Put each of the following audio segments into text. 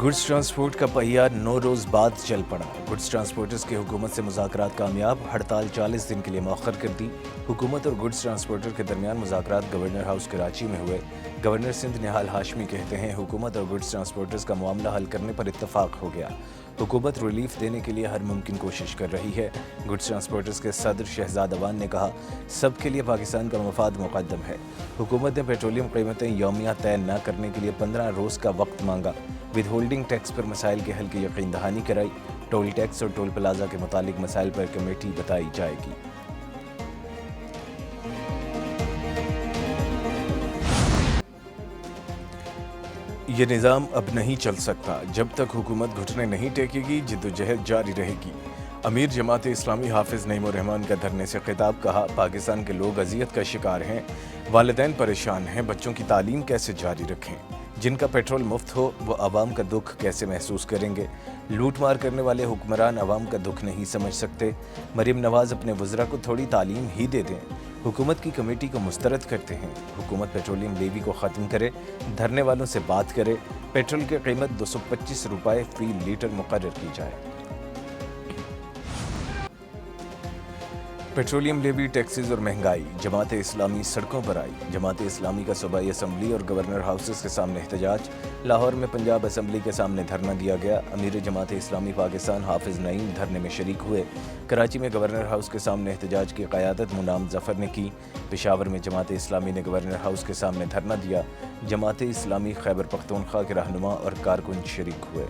Goods transport का पहिया 9 रोज़ बाद चल पड़ा। गुड्स ट्रांसपोर्टर्स की हुकूमत से मुज़ाकरात कामयाब, हड़ताल 40 दिन के लिए मौखर कर दी। हुकूमत और गुड्स ट्रांसपोर्टर के दरमियान मुज़ाकरात गवर्नर हाउस कराची में हुए। गवर्नर सिंध निहाल हाशमी कहते हैं हुकूमत और गुड्स ट्रांसपोर्टर्स का मामला हल करने पर इत्तफाक हो गया। हुकूमत रिलीफ देने के लिए हर मुमकिन कोशिश कर रही है। गुड्स ट्रांसपोर्टर्स के सदर शहजाद अवान ने कहा, सब के लिए पाकिस्तान का मफाद मुक़द्दम है। हुकूमत ने पेट्रोलियम कीमतें यौमिया तय न करने के लिए 15 रोज़ का वक्त मांगा। विद होल्डिंग टैक्स पर मसाइल के हल की यकीन दहानी कराई। टोल टैक्स और टोल प्लाजा के मुतालिक मसाइल पर कमेटी बताई जाएगी। ये निज़ाम अब नहीं चल सकता। जब तक हुकूमत घुटने नहीं टेकेगी, जिद्दोजहद जारी रहेगी। अमीर जमात इस्लामी हाफिज़ नईमुर रहमान का धरने से खिताब। कहा, पाकिस्तान के लोग अजियत का शिकार हैं, वालिदैन परेशान हैं, बच्चों की तालीम कैसे जारी रखें। जिनका पेट्रोल मुफ्त हो वो आवाम का दुख कैसे महसूस करेंगे। लूट मार करने वाले हुक्मरान आवाम का दुख नहीं समझ सकते। मरीम नवाज अपने वज़रा को थोड़ी तालीम ही दे दें। हुकूमत की कमेटी को मुस्तरद करते हैं। हुकूमत पेट्रोलियम लेवी को ख़त्म करे, धरने वालों से बात करे। पेट्रोल की कीमत 225 रुपये फ़ी लीटर मुकर्रर की जाए। पेट्रोलियम लेवी, टैक्सेस और महंगाई। जमात इस्लामी सड़कों पर आई। जमात इस्लामी का सूबाई असम्बली और गवर्नर हाउसेस के सामने एहतजाज। लाहौर में पंजाब असम्बली के सामने धरना दिया गया। अमीर जमात इस्लामी पाकिस्तान हाफिज़ नईम धरने में शरीक हुए। कराची में गवर्नर हाउस के सामने एहतजाज की क़यादत मुनाम ज़फ़र ने की। पेशावर में जमात इस्लामी ने गवर्नर हाउस के सामने धरना दिया। जमात इस्लामी खैबर पख्तूनख्वा के रहनुमा और कारकुन शरीक हुए।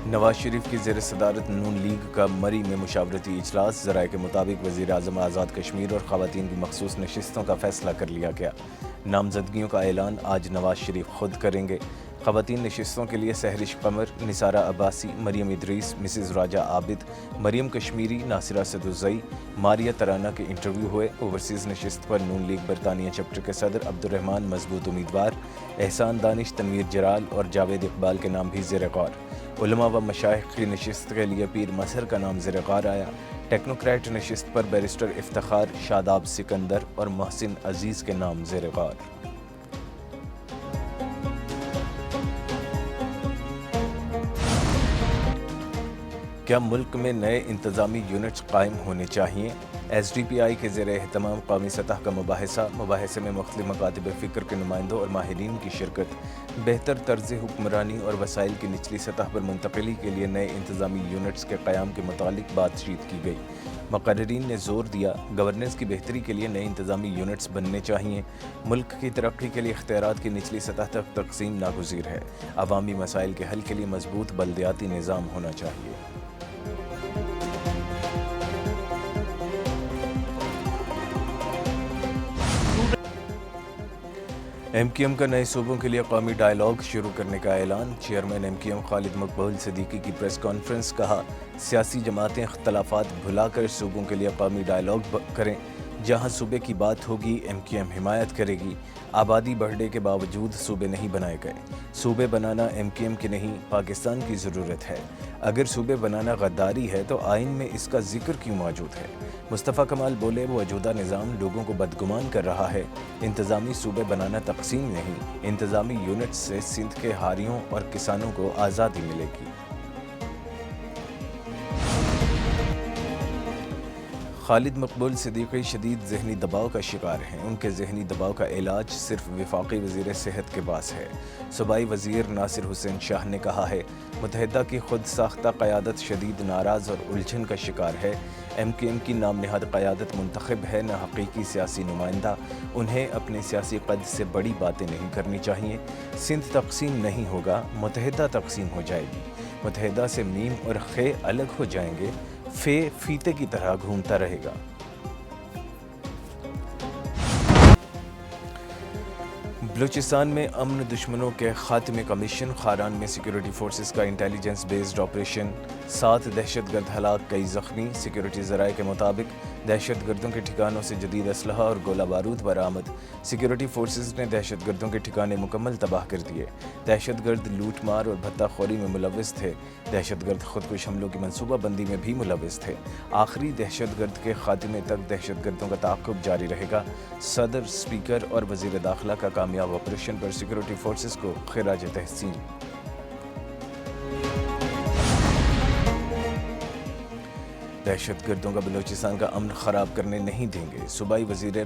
नवाज शरीफ की ज़ेर सदारत नून लीग का मरी में मुशावरती इजलास। ज़राए के मुताबिक वज़ीर आज़म आज़ाद कश्मीर और ख़वातीन की मखसूस नशिस्तों का फ़ैसला कर लिया गया। नामजदगियों का ऐलान आज नवाज शरीफ खुद करेंगे। ख़वातीन नशिस्तों के लिए सहरिश कमर, निसारा अब्बासी, मरियम इदरीस, मिसिज़ राजा आबिद, मरियम कश्मीरी, नासिरा सदुज़ई, मारिया तराना के इंटरव्यू हुए। ओवरसीज़ नशिस्त पर नून लीग बरतानिया चैप्टर के सदर अब्दुर्रहमान मजबूत उम्मीदवार। एहसान दानिश, तनवीर जलाल और जावेद इकबाल के नाम भी ज़ेर गौर। उलमा व मशाइख की नशिस्त के लिए पीर मजहर का नाम ज़ेर गौर आया। टेक्नोक्रेट नशिस्त पर बैरिस्टर इफ्तिखार, शादाब सिकंदर और मोहसिन अजीज़ के नाम ज़ेर गौर। क्या मुल्क में नए इंतज़ामी यूनिट्स कायम होने चाहिए। SDPI के ज़ेर एहतमाम कौमी सतह का मुबाहिसे में मुख्तलिफ मकातिब फ़िक्र के नुमाइंदों और माहिरीन की शिरकत। बेहतर तर्ज़ हुक्मरानी और वसाइल की निचली सतह पर मुंतकिली के लिए नए इंतज़ामी यूनिट्स के क़याम के मुतालिक बातचीत की गई। मुक़र्रिरीन ने ज़ोर दिया, गवर्नेंस की बेहतरी के लिए नए इंतज़ामी यूनिट्स बनने चाहिए। मुल्क की तरक्की के लिए इख्तियारात की निचली सतह तक तक़सीम नागुज़ीर है। अवामी मसाइल के हल के लिए मजबूत बल्दियाती निज़ाम होना चाहिए। MQM का नए सूबों के लिए कौमी डायलॉग शुरू करने का ऐलान। चेयरमैन MQM खालिद मकबूल सिद्दीकी की प्रेस कॉन्फ्रेंस। कहा, सियासी जमातें इख्तलाफात भुलाकर सूबों के लिए कौमी डायलॉग करें। जहां सूबे की बात होगी MQM हिमायत करेगी। आबादी बढ़ने के बावजूद सूबे नहीं बनाए गए। सूबे बनाना MQM की नहीं, पाकिस्तान की ज़रूरत है। अगर सूबे बनाना गद्दारी है तो आइन में इसका जिक्र क्यों मौजूद है। मुस्तफ़ा कमाल बोले, मौजूदा निज़ाम लोगों को बदगुमान कर रहा है। इंतज़ामी सूबे बनाना तकसीम नहीं, इंतज़ामी यूनिट से सिंध के हारियों और किसानों को आज़ादी मिलेगी। खालिद मकबूल सिद्दीकी शदीद ज़हनी दबाव का शिकार हैं। उनके ज़हनी दबाव का इलाज सिर्फ वफाकी वज़ीर सेहत के पास है। सूबाई वज़ीर नासिर हुसैन शाह ने कहा है, मुत्तहिदा की खुद साख्ता क़यादत शदीद नाराज़ और उलझन का शिकार है। MQM की नाम नहाद क़यादत मुंतखब है, न हकीकी सियासी नुमाइंदा। उन्हें अपने सियासी कद से बड़ी बातें नहीं करनी चाहिए। सिंध तकसीम नहीं होगा, मुत्तहिदा तकसीम हो जाएगी। मुत्तहिदा से मीम और खे अलग हो जाएंगे, फे फीते की तरह घूमता रहेगा। بلوچستان میں امن دشمنوں کے خاتمے کا مشن، خاران میں سیکیورٹی فورسز کا انٹیلیجنس بیسڈ آپریشن، 7 دہشت گرد ہلاک، کئی زخمی۔ سیکیورٹی ذرائع کے مطابق دہشت گردوں کے ٹھکانوں سے جدید اسلحہ اور گولہ بارود برآمد۔ سیکیورٹی فورسز نے دہشت گردوں کے ٹھکانے مکمل تباہ کر دیے۔ دہشت گرد لوٹ مار اور بھتہ خوری میں ملوث تھے۔ دہشت گرد خودکش حملوں کی منصوبہ بندی میں بھی ملوث تھے۔ آخری دہشت گرد کے خاتمے تک دہشت گردوں کا تعاقب جاری رہے گا۔ صدر، اسپیکر اور وزیر داخلہ کا کامیاب آپریشن پر سیکیورٹی فورسز کو خراج تحسین۔ دہشت گردوں کا بلوچستان کا امن خراب کرنے نہیں دیں گے، صوبائی وزیر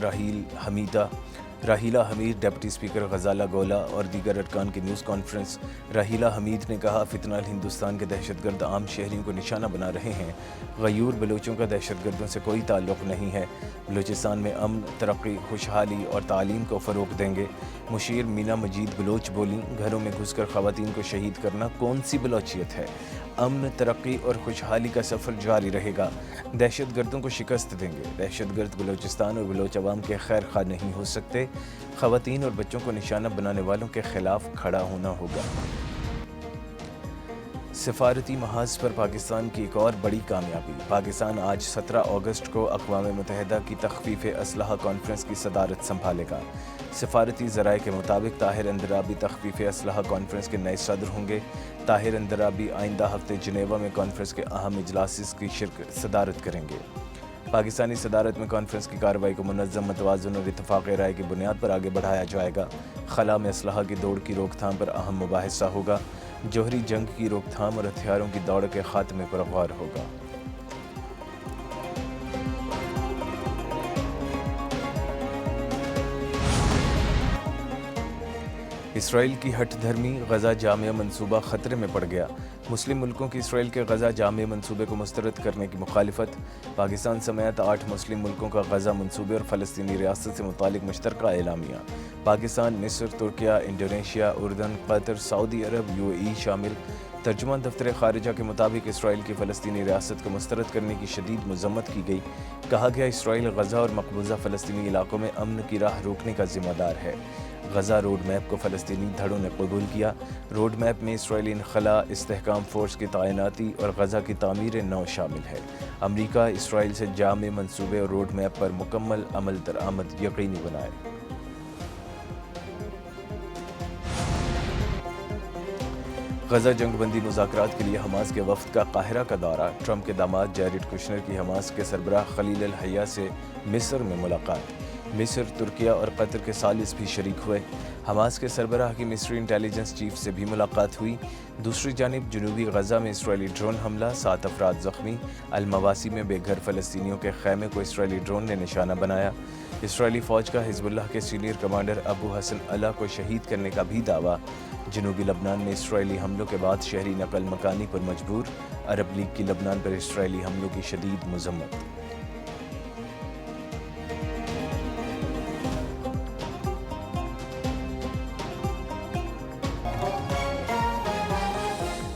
راحیلہ حمید، ڈپٹی اسپیکر غزالہ گولہ اور دیگر ارکان کی نیوز کانفرنس۔ راحیلہ حمید نے کہا، فتنہ ہندوستان کے دہشت گرد عام شہریوں کو نشانہ بنا رہے ہیں۔ غیور بلوچوں کا دہشت گردوں سے کوئی تعلق نہیں ہے۔ بلوچستان میں امن، ترقی، خوشحالی اور تعلیم کو فروغ دیں گے۔ مشیر مینا مجید بلوچ بولیں، گھروں میں گھس کر خواتین کو شہید کرنا کون سی بلوچیت ہے؟ امن، ترقی اور خوشحالی کا سفر جاری رہے گا۔ دہشت گردوں کو شکست دیں گے۔ دہشت گرد بلوچستان اور بلوچ عوام کے خیر خواہ نہیں ہو سکتے۔ خواتین اور بچوں کو نشانہ بنانے والوں کے خلاف کھڑا ہونا ہوگا۔ سفارتی محاذ پر پاکستان کی ایک اور بڑی کامیابی۔ پاکستان آج 17 اگست کو اقوام متحدہ کی تخفیف اسلحہ کانفرنس کی صدارت سنبھالے گا۔ سفارتی ذرائع کے مطابق طاہر اندرابی تخفیف اسلحہ کانفرنس کے نئے صدر ہوں گے۔ طاہر اندرابی آئندہ ہفتے جنیوا میں کانفرنس کے اہم اجلاس کی صدارت کریں گے۔ پاکستانی صدارت میں کانفرنس کی کارروائی کو منظم، متوازن اور اتفاق رائے کی بنیاد پر آگے بڑھایا جائے گا۔ خلا میں اسلحہ کی دوڑ کی روک تھام پر اہم مباحثہ ہوگا۔ جوہری جنگ کی روک تھام اور ہتھیاروں کی دوڑ کے خاتمے پر غور ہوگا۔ اسرائیل کی ہٹ دھرمی، غزہ جامعہ منصوبہ خطرے میں پڑ گیا۔ مسلم ملکوں کی اسرائیل کے غزہ جامعہ منصوبے کو مسترد کرنے کی مخالفت۔ پاکستان سمیت 8 مسلم ملکوں کا غزہ منصوبے اور فلسطینی ریاست سے متعلق مشترکہ اعلامیہ۔ پاکستان، مصر، ترکیہ، انڈونیشیا، اردن، قطر، سعودی عرب، UAE شامل۔ ترجمان دفتر خارجہ کے مطابق اسرائیل کی فلسطینی ریاست کو مسترد کرنے کی شدید مذمت کی گئی۔ کہا گیا، اسرائیل غزہ اور مقبوضہ فلسطینی علاقوں میں امن کی راہ روکنے کا ذمہ دار ہے۔ غزہ روڈ میپ کو فلسطینی دھڑوں نے قبول کیا۔ روڈ میپ میں اسرائیلی انخلا، استحکام فورس کی تعیناتی اور غزہ کی تعمیر نو شامل ہے۔ امریکہ اسرائیل سے جامع منصوبے اور روڈ میپ پر مکمل عمل درآمد یقینی بنائے۔ غزہ جنگ بندی مذاکرات کے لیے حماس کے وفد کا قاہرہ کا دورہ۔ ٹرمپ کے داماد جیریڈ کشنر کی حماس کے سربراہ خلیل الحیہ سے مصر میں ملاقات۔ مصر، ترکیہ اور قطر کے ثالث بھی شریک ہوئے۔ حماس کے سربراہ کی مصری انٹیلیجنس چیف سے بھی ملاقات ہوئی۔ دوسری جانب جنوبی غزہ میں اسرائیلی ڈرون حملہ، 7 افراد زخمی۔ المواسی میں بے گھر فلسطینیوں کے خیمے کو اسرائیلی ڈرون نے نشانہ بنایا۔ اسرائیلی فوج کا حزب اللہ کے سینئر کمانڈر ابو حسن اللہ کو شہید کرنے کا بھی دعویٰ۔ جنوبی لبنان میں اسرائیلی حملوں کے بعد شہری نقل مکانی پر مجبور۔ عرب لیگ کی لبنان پر اسرائیلی حملوں کی شدید مذمت۔